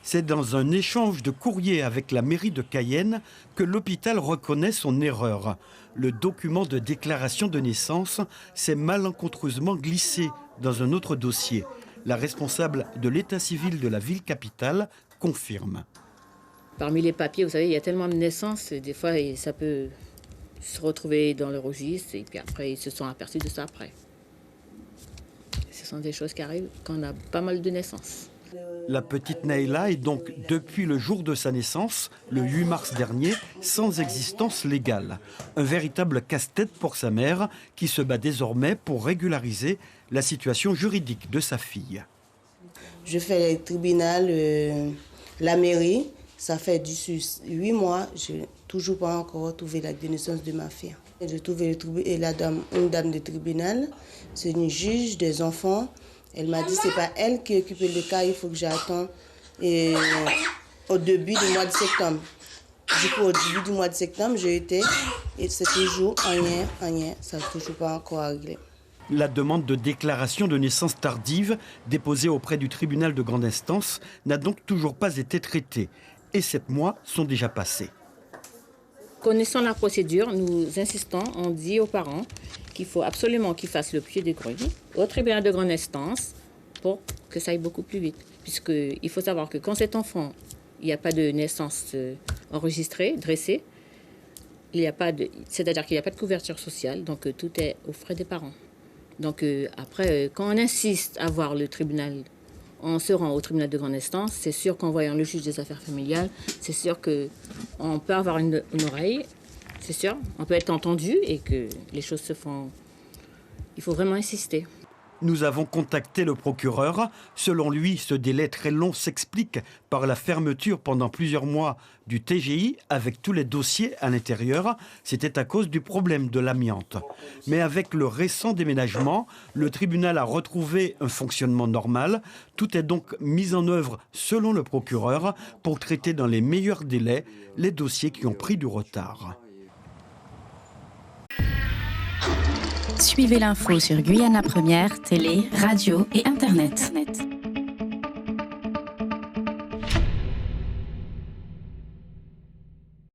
C'est dans un échange de courrier avec la mairie de Cayenne que l'hôpital reconnaît son erreur. Le document de déclaration de naissance s'est malencontreusement glissé dans un autre dossier. La responsable de l'état civil de la ville capitale confirme. Parmi les papiers, vous savez, il y a tellement de naissances, des fois ça peut se retrouver dans le registre et puis après ils se sont aperçus de ça après. Ce sont des choses qui arrivent quand on a pas mal de naissances. La petite Naïla est donc, depuis le jour de sa naissance, le 8 mars dernier, sans existence légale. Un véritable casse-tête pour sa mère, qui se bat désormais pour régulariser la situation juridique de sa fille. Je fais le tribunal, la mairie. Ça fait d'ici 8 mois, je n'ai toujours pas encore trouvé la naissance de ma fille. J'ai trouvé une dame de tribunal, c'est une juge des enfants. Elle m'a dit que ce n'est pas elle qui occupe le cas, il faut que j'attende au début du mois de septembre. Du coup, au début du mois de septembre, j'ai été et c'est toujours rien, ça n'a toujours pas encore réglé. La demande de déclaration de naissance tardive déposée auprès du tribunal de grande instance n'a donc toujours pas été traitée. Et 7 mois sont déjà passés. Connaissant la procédure, nous insistons, on dit aux parents qu'il faut absolument qu'ils fassent le pied de grue au tribunal de grande instance pour que ça aille beaucoup plus vite. Puisqu'il faut savoir que quand cet enfant, il n'y a pas de naissance enregistrée, dressée, c'est-à-dire qu'il n'y a pas de couverture sociale, donc tout est aux frais des parents. Donc après, quand on insiste à voir le tribunal, on se rend au tribunal de grande instance, c'est sûr qu'en voyant le juge des affaires familiales, c'est sûr qu'on peut avoir une oreille, c'est sûr, on peut être entendu et que les choses se font. Il faut vraiment insister. Nous avons contacté le procureur. Selon lui, ce délai très long s'explique par la fermeture pendant plusieurs mois du TGI avec tous les dossiers à l'intérieur. C'était à cause du problème de l'amiante. Mais avec le récent déménagement, le tribunal a retrouvé un fonctionnement normal. Tout est donc mis en œuvre selon le procureur pour traiter dans les meilleurs délais les dossiers qui ont pris du retard. Suivez l'info sur Guyana Première, télé, radio et internet.